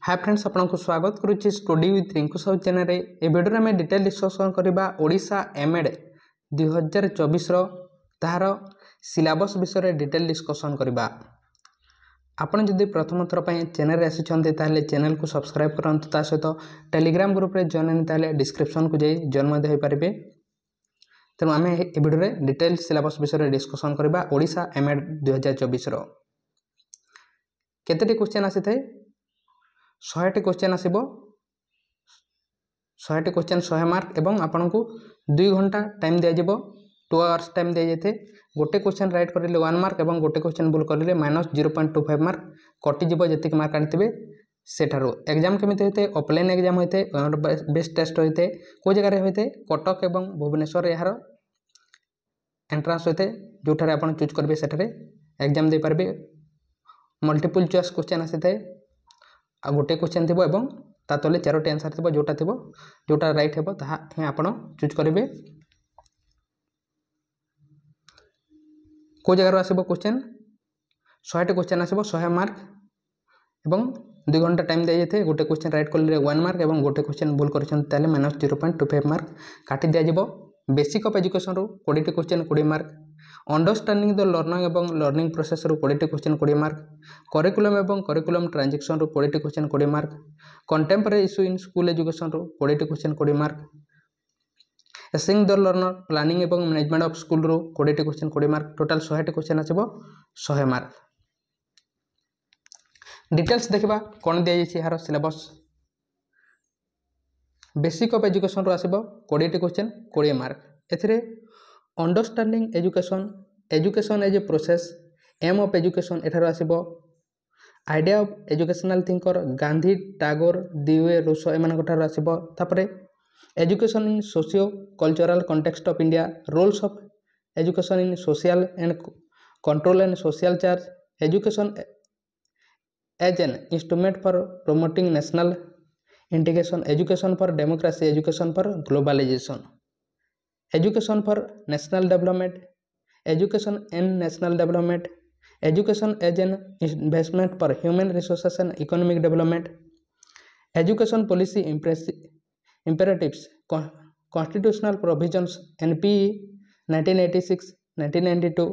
हाय friends आपको स्वागत करुच्ची study with Rinku Sahu channel. ए वीडियो में डिटेल डिस्कसन करबा ओडिशा एमएड 2024 तार सिलेबस विषय डिटेल डिस्कसन करबा। आपण जदि प्रथम थर पे चैनल आसी ताले चैनल को सब्सक्राइब करंतु, ता सहित टेलीग्राम ग्रुप रे जॉइन ताले डिस्क्रिप्शन को जाई जॉइन मध्ये होई पारिबे। तेणु आम ए वीडियो में डिटेल सिलेबस विषय डिस्कसन करबा। ओडिशा एमएड 2024 केतेटी क्वेश्चन आसी थाए 100टी क्वेश्चन आसीबो। 100टी क्वेश्चन 100 मार्क एवं आपन को 2 घंटा टाइम दिया जिवो। 2 आवर्स टाइम दिया जाते। गोटे क्वेश्चन राइट करिले 1 मार्क एवं गोटे क्वेश्चन भूल करिले -0.25 मार्क कटि जिवो। जतिक मार्क आनिथिबे सेठारो एग्जाम केमिति होते ऑफलाइन एग्जाम होते बेस्ट टेस्ट होते को जगह रे होते कटक एवं भुवनेश्वर यार एंट्रांस होते जोठारे आपन चूज करबे सेठारे एग्जाम दे पारबे। मल्टीपल चॉइस क्वेश्चन आसी थाए आ गोटे क्वेश्चन थी एवं ता तले 4टी आंसर थी जोटा राइट हे ताहा ही आपण चूज करेंगे। को जगह आसो क्वेश्चन 100टी क्वेश्चन आसो 100 मार्क एवं 2 घंटा टाइम दिया जाए। गोटे क्वेश्चन राइट कले 1 मार्क एवं गोटे क्वेश्चन भूल कर -0.25 मार्क काटी दिया जिवो। बेसिक ऑफ एजुकेशन रू 20टी question 20 mark. Understanding the learning एवं लर्निंग प्रोसेस रू 20टी क्वेश्चन 20 मार्क। करिकुलम एवं करिकुलम ट्रांजैक्शन रू 20टी question 20 mark. Contemporary issue in school education रू 20टी question 20 mark. Assessing the learner planning एवं मैनेजमेंट ऑफ स्कूल रू 20टी क्वेश्चन 20 मार्क। टोटल 100टी क्वेश्चन आसीबो 100 मार्क। डिटेल्स देखिबा कोन दिया जाय यार सिलेबस। बेसिक ऑफ एजुकेशन रो आसीबो 20टी क्वेश्चन 20 मार्क। एथिरे understanding education education as a process aim of education एठार आसीबो। Idea of educational thinker Gandhi Tagore Dewey Rousseau एमान ठार आसीबो। तापरे education in socio cultural context of India roles of education in social and control and social charge education as an instrument for promoting national integration education for democracy education for globalisation education for national development education and national development education as an investment for human resources and economic development education policy imperatives constitutional provisions NPE 1986 1992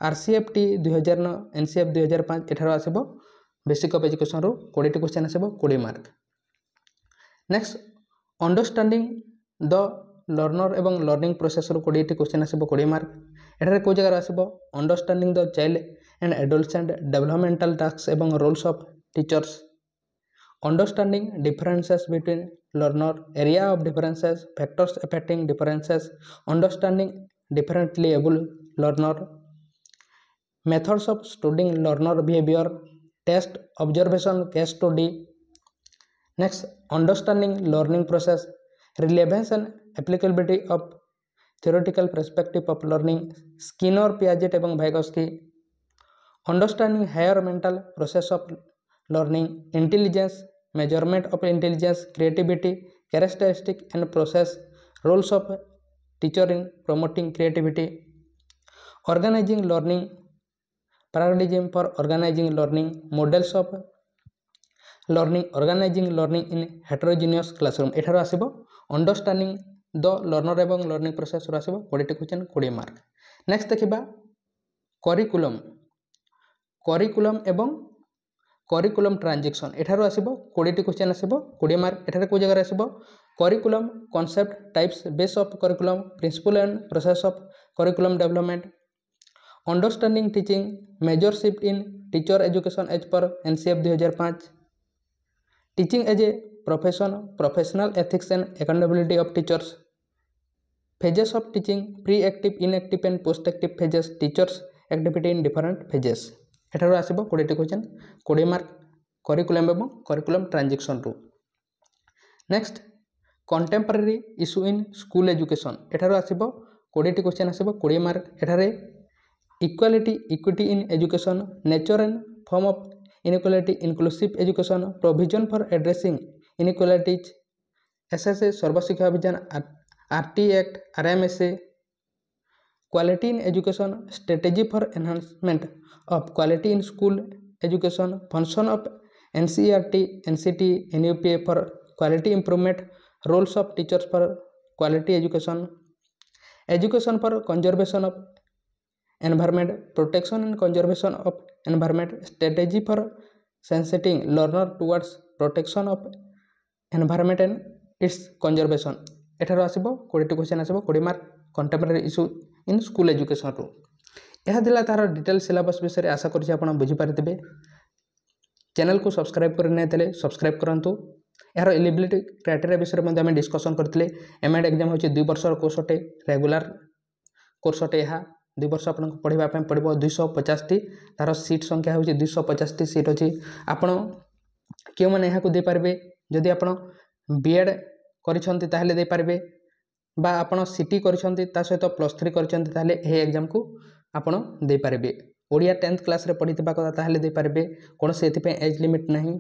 RCFT 2009 NCF 2005 एठार आसीबो। Basic of education रो 20टी question आसीबो 20 mark. Next understanding the learner एवं learning process रो 20टी question आसीबो 20 mark. एठारे को जगह आसीबो understanding the child and adolescent developmental task एवं roles of teachers understanding differences between learner area of differences factors affecting differences understanding differently able learner methods of studying learner behaviour test observation case study. Next understanding learning process relevance and applicability of theoretical perspective of learning Skinner Piaget एवं Vygotsky understanding higher mental process of learning intelligence measurement of intelligence creativity characteristic and process roles of teacher in promoting creativity organising learning paradigm for organising learning models of learning organising learning in heterogeneous classroom एठार आसीबो understanding the learner एवं learning process आसीबो 20टी question 20 mark. Next देखिबा curriculum curriculum एवं curriculum transaction एठार आसीबो 20टी क्वेश्चन आसीबो 20 मार्क। एठारे को जगह आसीबो curriculum concept types base of curriculum principle and process of curriculum development understanding teaching major shift in teacher education as per NCF 2005 teaching as a profession professional ethics and accountability of teachers phases of teaching pre active interactive and post active phases teachers activity in different phases एठार आसीबो 20टी question 20 mark curriculum एवं curriculum transaction रू। Next contemporary issue in school education एठार आसीबो 20टी question आसीबो 20 mark. एठारे equality equity in education nature and form of inequality inclusive education provision for addressing inequalities SSA Sarva Shiksha Abhiyan RT act RMSA quality in education strategy for enhancement of quality in school education function of NCERT, NCT, NUPA for quality improvement, roles of teachers for quality education, education for conservation of environment, protection and conservation of environment, strategy for sensiting learner towards protection of environment and its conservation। एठार आसब 20 question आसब 20 mark contemporary issue in school education रु। यह दिला तार detail syllabus विषय आशा करुँचे आप बुझीपारे। Channel को सब्सक्राइब कर नहीं सब्सक्राइब करूँ। यार एलिजिबिलिटी क्राइटेरिया विषय में डिस्कसन करते। एमएड एग्जाम हूँ 2 वर्षर कोर्स अटे, रेगुलर कोर्स अटे। यह 2 वर्ष आपको पढ़ाई पड़ो 250 तार सीट संख्या हूँ 250 सीट अच्छी। आपण क्यों मैंने यहाँ देपारे जदि आप बीएड करें बा आपण सीटी कर सहित +3 कर एग्जाम को आपण देपारे। ओडिया 10th क्लास रे पढ़ी कथा ताहले देपारे। कौन से एज लिमिट नहीं।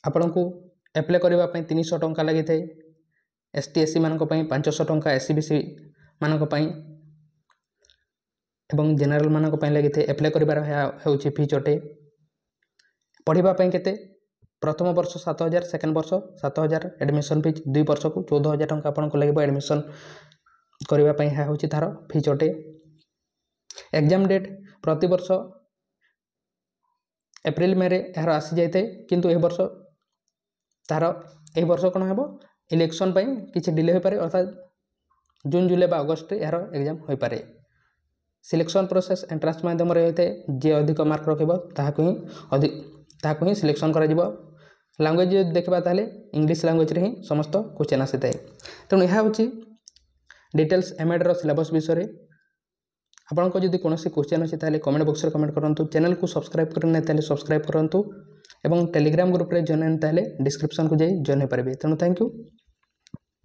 आपण को एप्लाई करने 300 टंका लगी थे। ST SC मानक 500 टंका, SC BC मानक एवं जनरल मानक लगी थे। एप्लाई कर फीस अटे। पढ़ाई केते प्रथम वर्ष 7,000, सेकेंड वर्ष 7,000 एडमिशन फीस 2 वर्ष को 14,000 टंका आपको लगे एडमिशन करने हूँ तार फीस अटे। एग्जाम डेट प्रति वर्ष एप्रिल मे यार आसी जाए किंतु वर्ष तार यह वर्ष कौन हम इलेक्शन किसी डिले हो पारे अर्थात जून जुलाई बा अगस्त यार एग्जाम हो पारे। सिलेक्शन प्रोसेस एंट्रांस माध्यम होता है। जे अधिक मार्क रखा ही सिलेक्शन करा जीवो। लैंग्वेज देखा ताले इंग्लिश लैंग्वेज रे ही समस्त क्वेश्चन आसी थाए। तेणु यह हूँ डिटेल्स एमएड रो सिलेबस विषय। आपको जब कौन क्वेश्चन अच्छी ताले कमेंट बॉक्स रे कमेंट करूँ। चैनल को सब्सक्राइब करना ताले सब्सक्राइब करूँ एवं टेलीग्राम ग्रुप रे जॉइन ताले डिस्क्रिप्शन को जाई जॉइन हो पारे। तेणु थैंक यू।